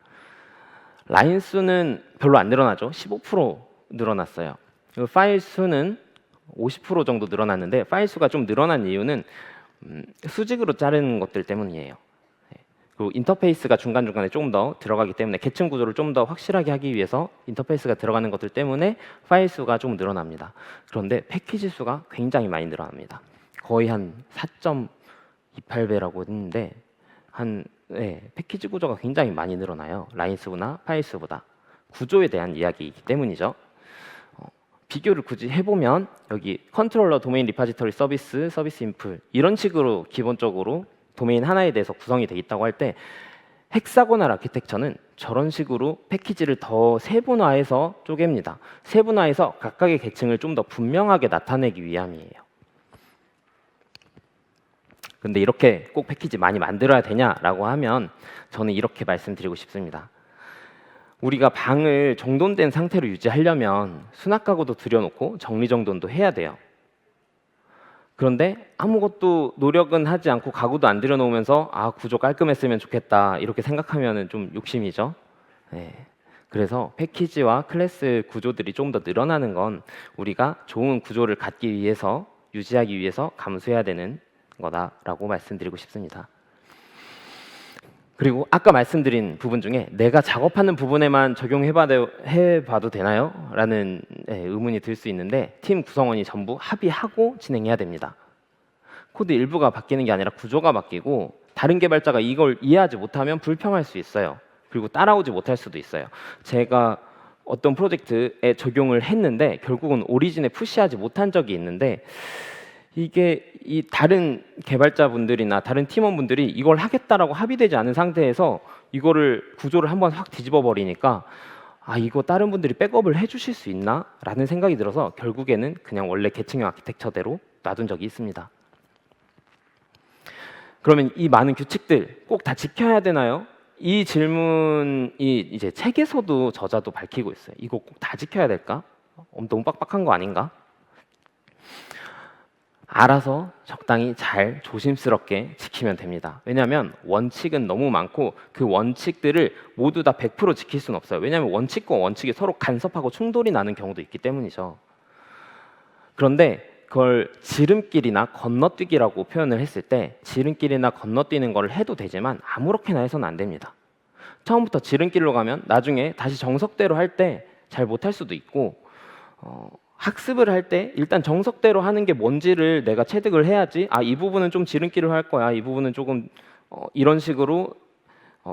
라인 수는 별로 안 늘어나죠. 15% 늘어났어요. 그리고 파일 수는 50% 정도 늘어났는데 파일 수가 좀 늘어난 이유는 수직으로 자르는 것들 때문이에요. 그리고 인터페이스가 중간중간에 조금 더 들어가기 때문에 계층 구조를 좀 더 확실하게 하기 위해서 인터페이스가 들어가는 것들 때문에 파일 수가 좀 늘어납니다. 그런데 패키지 수가 굉장히 많이 늘어납니다. 거의 한 4.28배라고 했는데 패키지 구조가 굉장히 많이 늘어나요. 라인 수나 파일 수보다. 구조에 대한 이야기이기 때문이죠. 비교를 굳이 해보면 여기 컨트롤러, 도메인 리파지터리 서비스, 서비스 인풀 이런 식으로 기본적으로 도메인 하나에 대해서 구성이 돼 있다고 할 때 헥사고널 아키텍처는 저런 식으로 패키지를 더 세분화해서 쪼갭니다. 세분화해서 각각의 계층을 좀 더 분명하게 나타내기 위함이에요. 근데 이렇게 꼭 패키지 많이 만들어야 되냐라고 하면 저는 이렇게 말씀드리고 싶습니다. 우리가 방을 정돈된 상태로 유지하려면 수납 가구도 들여놓고 정리정돈도 해야 돼요. 그런데 아무것도 노력은 하지 않고 가구도 안 들여놓으면서 구조 깔끔했으면 좋겠다 이렇게 생각하면 좀 욕심이죠. 그래서 패키지와 클래스 구조들이 좀 더 늘어나는 건 우리가 좋은 구조를 갖기 위해서 유지하기 위해서 감수해야 되는 거다라고 말씀드리고 싶습니다. 그리고 아까 말씀드린 부분 중에 내가 작업하는 부분에만 적용해봐도 되나요? 라는 의문이 들 수 있는데 팀 구성원이 전부 합의하고 진행해야 됩니다. 코드 일부가 바뀌는 게 아니라 구조가 바뀌고 다른 개발자가 이걸 이해하지 못하면 불평할 수 있어요. 그리고 따라오지 못할 수도 있어요. 제가 어떤 프로젝트에 적용을 했는데 결국은 오리진에 푸시하지 못한 적이 있는데 이게 이 다른 개발자분들이나 다른 팀원분들이 이걸 하겠다라고 합의되지 않은 상태에서 이거를 구조를 한번 확 뒤집어 버리니까 이거 다른 분들이 백업을 해주실 수 있나? 라는 생각이 들어서 결국에는 그냥 원래 계층형 아키텍처대로 놔둔 적이 있습니다. 그러면 이 많은 규칙들 꼭 다 지켜야 되나요? 이 질문이 이제 책에서도 저자도 밝히고 있어요. 이거 꼭 다 지켜야 될까? 너무 빡빡한 거 아닌가? 알아서 적당히 잘 조심스럽게 지키면 됩니다. 왜냐하면 원칙은 너무 많고 그 원칙들을 모두 다 100% 지킬 수는 없어요. 왜냐하면 원칙과 원칙이 서로 간섭하고 충돌이 나는 경우도 있기 때문이죠. 그런데 그걸 지름길이나 건너뛰기라고 표현을 했을 때 지름길이나 건너뛰는 걸 해도 되지만 아무렇게나 해서는 안 됩니다. 처음부터 지름길로 가면 나중에 다시 정석대로 할 때 잘 못할 수도 있고 학습을 할 때 일단 정석대로 하는 게 뭔지를 내가 체득을 해야지 이 부분은 좀 지름길을 할 거야, 이 부분은 조금 이런 식으로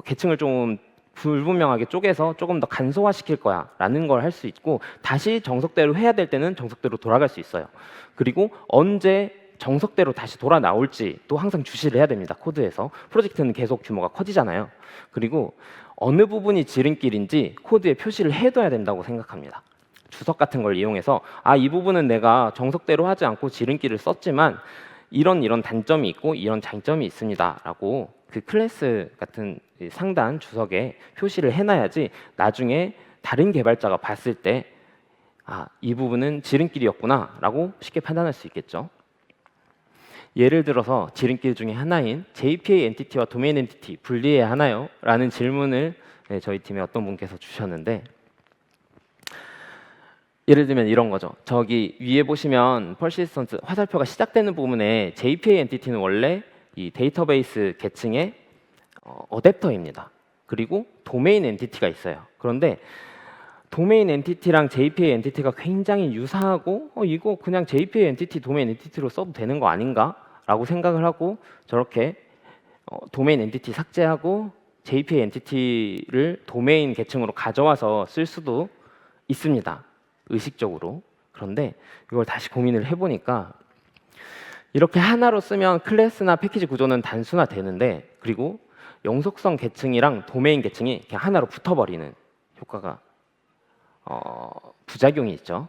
계층을 좀 불분명하게 쪼개서 조금 더 간소화시킬 거야 라는 걸 할 수 있고 다시 정석대로 해야 될 때는 정석대로 돌아갈 수 있어요. 그리고 언제 정석대로 다시 돌아 나올지 또 항상 주시를 해야 됩니다. 코드에서 프로젝트는 계속 규모가 커지잖아요. 그리고 어느 부분이 지름길인지 코드에 표시를 해둬야 된다고 생각합니다. 주석 같은 걸 이용해서 이 부분은 내가 정석대로 하지 않고 지름길을 썼지만 이런 단점이 있고 이런 장점이 있습니다 라고 그 클래스 같은 상단 주석에 표시를 해놔야지 나중에 다른 개발자가 봤을 때 이 부분은 지름길이었구나 라고 쉽게 판단할 수 있겠죠. 예를 들어서 지름길 중에 하나인 JPA 엔티티와 도메인 엔티티 분리해야 하나요? 라는 질문을 저희 팀의 어떤 분께서 주셨는데 예를 들면 이런 거죠. 저기 위에 보시면 퍼시스턴트 화살표가 시작되는 부분에 JPA 엔티티는 원래 이 데이터베이스 계층의 어댑터입니다. 그리고 도메인 엔티티가 있어요. 그런데 도메인 엔티티랑 JPA 엔티티가 굉장히 유사하고 이거 그냥 JPA 엔티티, 도메인 엔티티로 써도 되는 거 아닌가? 라고 생각을 하고 저렇게 도메인 엔티티 삭제하고 JPA 엔티티를 도메인 계층으로 가져와서 쓸 수도 있습니다. 의식적으로. 그런데 이걸 다시 고민을 해보니까 이렇게 하나로 쓰면 클래스나 패키지 구조는 단순화되는데, 그리고 영속성 계층이랑 도메인 계층이 그냥 하나로 붙어버리는 효과가 부작용이 있죠.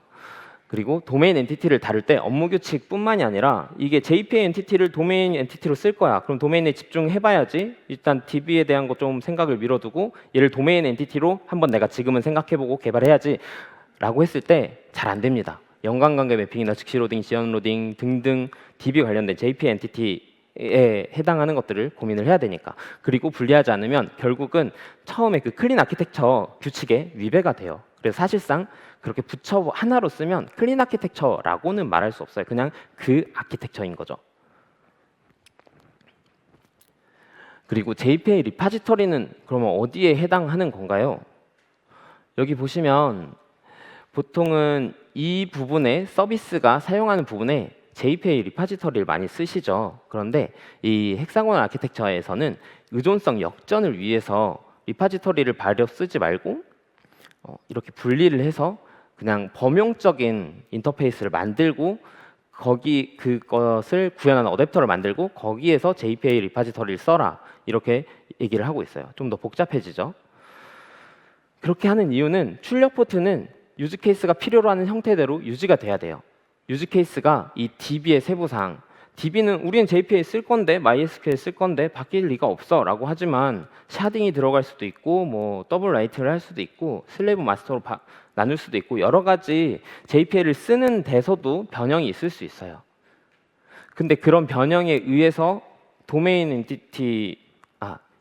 그리고 도메인 엔티티를 다룰 때 업무 규칙뿐만이 아니라 이게 JPA 엔티티를 도메인 엔티티로 쓸 거야. 그럼 도메인에 집중해봐야지. 일단 DB에 대한 거 좀 생각을 미뤄두고 얘를 도메인 엔티티로 한번 내가 지금은 생각해보고 개발해야지 라고 했을 때 잘 안 됩니다. 연관관계 매핑이나 즉시 로딩, 지연 로딩 등등 DB 관련된 JPA 엔티티에 해당하는 것들을 고민을 해야 되니까. 그리고 분리하지 않으면 결국은 처음에 그 클린 아키텍처 규칙에 위배가 돼요. 그래서 사실상 그렇게 붙여 하나로 쓰면 클린 아키텍처라고는 말할 수 없어요. 그냥 그 아키텍처인 거죠. 그리고 JPA 리파지터리는 그러면 어디에 해당하는 건가요? 여기 보시면 보통은 이 부분에 서비스가 사용하는 부분에 JPA 리파지터리를 많이 쓰시죠. 그런데 이 헥사고널 아키텍처에서는 의존성 역전을 위해서 리파지터리를 발효 쓰지 말고 이렇게 분리를 해서 그냥 범용적인 인터페이스를 만들고 거기 그것을 구현하는 어댑터를 만들고 거기에서 JPA 리파지터리를 써라, 이렇게 얘기를 하고 있어요. 좀 더 복잡해지죠. 그렇게 하는 이유는 출력 포트는 유즈 케이스가 필요로 하는 형태대로 유지가 돼야 돼요. 유즈 케이스가 이 DB의 세부상, DB는 우리는 JPA 쓸 건데 MySQL 쓸 건데 바뀔 리가 없어 라고 하지만 샤딩이 들어갈 수도 있고 뭐 더블 라이트를 할 수도 있고 슬래브 마스터로 나눌 수도 있고 여러 가지 JPA를 쓰는 데서도 변형이 있을 수 있어요. 근데 그런 변형에 의해서 도메인 엔티티,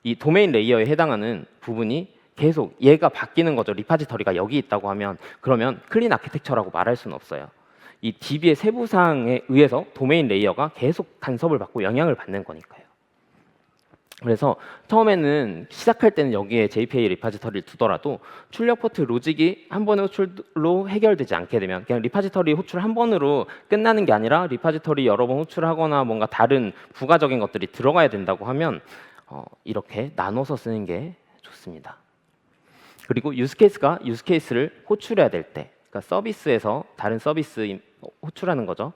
이 도메인 레이어에 해당하는 부분이 계속 얘가 바뀌는 거죠. 리파지터리가 여기 있다고 하면 그러면 클린 아키텍처라고 말할 수는 없어요. 이 DB의 세부상에 의해서 도메인 레이어가 계속 간섭을 받고 영향을 받는 거니까요. 그래서 처음에는 시작할 때는 여기에 JPA 리파지터리를 두더라도 출력 포트 로직이 한 번의 호출로 해결되지 않게 되면 그냥 리파지터리 호출 한 번으로 끝나는 게 아니라 리파지터리 여러 번 호출하거나 뭔가 다른 부가적인 것들이 들어가야 된다고 하면 이렇게 나눠서 쓰는 게 좋습니다. 그리고 유즈케이스가 유즈케이스를 호출해야 될 때, 그러니까 서비스에서 다른 서비스 호출하는 거죠.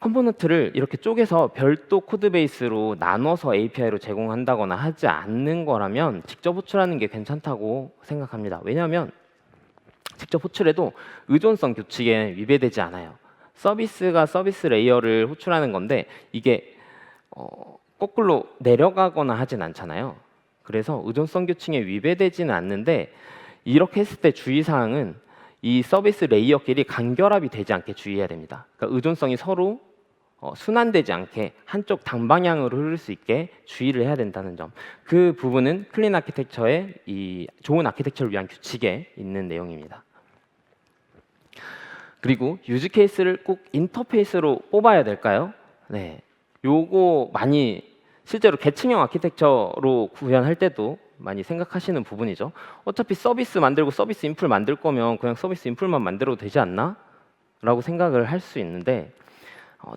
컴포넌트를 이렇게 쪼개서 별도 코드베이스로 나눠서 API로 제공한다거나 하지 않는 거라면 직접 호출하는 게 괜찮다고 생각합니다. 왜냐하면 직접 호출해도 의존성 규칙에 위배되지 않아요. 서비스가 서비스 레이어를 호출하는 건데 이게 거꾸로 내려가거나 하진 않잖아요. 그래서 의존성 규칙에 위배되지는 않는데 이렇게 했을 때 주의사항은 이 서비스 레이어끼리 간결합이 되지 않게 주의해야 됩니다. 그러니까 의존성이 서로 순환되지 않게 한쪽 단방향으로 흐를 수 있게 주의를 해야 된다는 점. 그 부분은 클린 아키텍처의 이 좋은 아키텍처를 위한 규칙에 있는 내용입니다. 그리고 유즈 케이스를 꼭 인터페이스로 뽑아야 될까요? 네, 요거 많이 실제로 계층형 아키텍처로 구현할 때도 많이 생각하시는 부분이죠. 어차피 서비스 만들고 서비스 인풀 만들 거면 그냥 서비스 인풀만 만들어도 되지 않나? 라고 생각을 할 수 있는데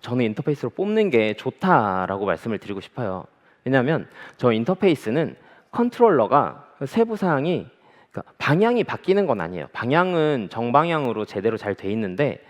저는 인터페이스로 뽑는 게 좋다라고 말씀을 드리고 싶어요. 왜냐하면 저 인터페이스는 컨트롤러가 세부 사항이 그러니까 방향이 바뀌는 건 아니에요. 방향은 정방향으로 제대로 잘 돼 있는데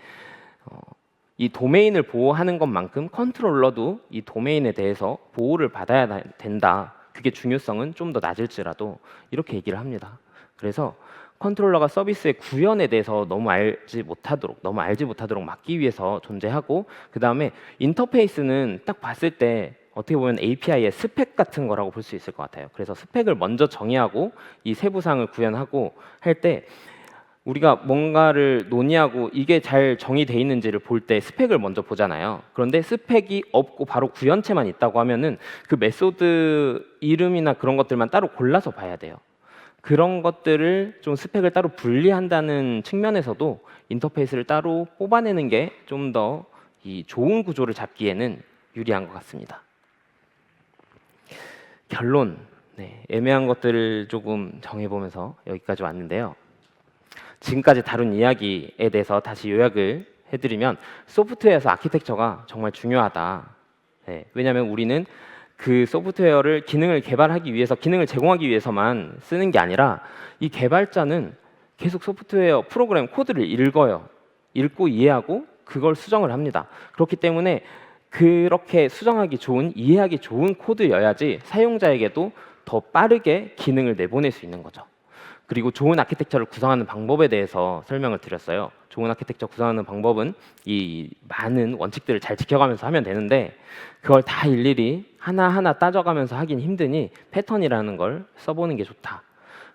이 도메인을 보호하는 것만큼 컨트롤러도 이 도메인에 대해서 보호를 받아야 된다. 그게 중요성은 좀 더 낮을지라도 이렇게 얘기를 합니다. 그래서 컨트롤러가 서비스의 구현에 대해서 너무 알지 못하도록 막기 위해서 존재하고, 그 다음에 인터페이스는 딱 봤을 때 어떻게 보면 API의 스펙 같은 거라고 볼 수 있을 것 같아요. 그래서 스펙을 먼저 정의하고 이 세부사항을 구현하고 할 때 우리가 뭔가를 논의하고 이게 잘 정의돼 있는지를 볼 때 스펙을 먼저 보잖아요. 그런데 스펙이 없고 바로 구현체만 있다고 하면은 그 메소드 이름이나 그런 것들만 따로 골라서 봐야 돼요. 그런 것들을 좀 스펙을 따로 분리한다는 측면에서도 인터페이스를 따로 뽑아내는 게 좀 더 이 좋은 구조를 잡기에는 유리한 것 같습니다. 결론, 애매한 것들을 조금 정해보면서 여기까지 왔는데요. 지금까지 다룬 이야기에 대해서 다시 요약을 해드리면 소프트웨어에서 아키텍처가 정말 중요하다. 왜냐하면 우리는 그 소프트웨어를 기능을 개발하기 위해서 기능을 제공하기 위해서만 쓰는 게 아니라 이 개발자는 계속 소프트웨어 프로그램 코드를 읽어요. 읽고 이해하고 그걸 수정을 합니다. 그렇기 때문에 그렇게 수정하기 좋은, 이해하기 좋은 코드여야지 사용자에게도 더 빠르게 기능을 내보낼 수 있는 거죠. 그리고 좋은 아키텍처를 구성하는 방법에 대해서 설명을 드렸어요. 좋은 아키텍처 구성하는 방법은 이 많은 원칙들을 잘 지켜가면서 하면 되는데 그걸 다 일일이 하나하나 따져가면서 하긴 힘드니 패턴이라는 걸 써보는 게 좋다.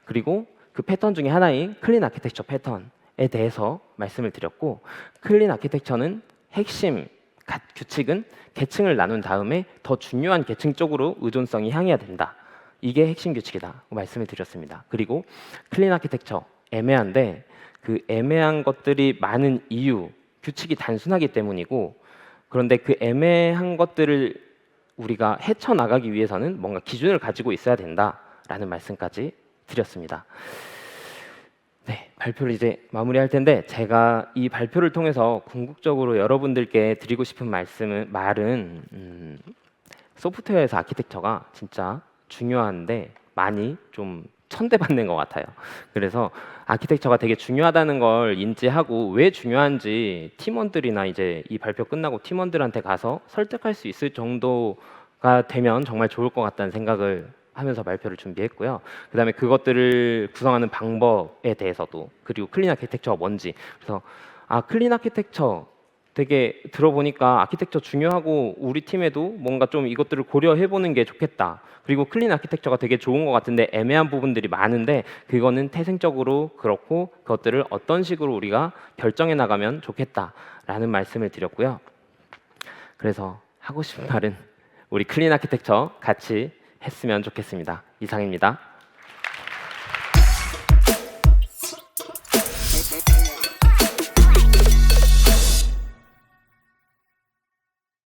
그리고 그 패턴 중에 하나인 클린 아키텍처 패턴에 대해서 말씀을 드렸고, 클린 아키텍처는 핵심 규칙은 계층을 나눈 다음에 더 중요한 계층 쪽으로 의존성이 향해야 된다. 이게 핵심 규칙이다 말씀을 드렸습니다. 그리고 클린 아키텍처 애매한데 그 애매한 것들이 많은 이유, 규칙이 단순하기 때문이고, 그런데 그 애매한 것들을 우리가 헤쳐나가기 위해서는 뭔가 기준을 가지고 있어야 된다라는 말씀까지 드렸습니다. 네, 발표를 이제 마무리할 텐데 제가 이 발표를 통해서 궁극적으로 여러분들께 드리고 싶은 말은 소프트웨어에서 아키텍처가 진짜 중요한데 많이 좀 천대받는 것 같아요. 그래서 아키텍처가 되게 중요하다는 걸 인지하고 왜 중요한지 팀원들이나 이제 이 발표 끝나고 팀원들한테 가서 설득할 수 있을 정도가 되면 정말 좋을 것 같다는 생각을 하면서 발표를 준비했고요. 그다음에 그것들을 구성하는 방법에 대해서도, 그리고 클린 아키텍처가 뭔지, 그래서 클린 아키텍처 되게 들어보니까 아키텍처 중요하고 우리 팀에도 뭔가 좀 이것들을 고려해보는 게 좋겠다. 그리고 클린 아키텍처가 되게 좋은 것 같은데 애매한 부분들이 많은데 그거는 태생적으로 그렇고 그것들을 어떤 식으로 우리가 결정해 나가면 좋겠다라는 말씀을 드렸고요. 그래서 하고 싶은 말은 우리 클린 아키텍처 같이 했으면 좋겠습니다. 이상입니다.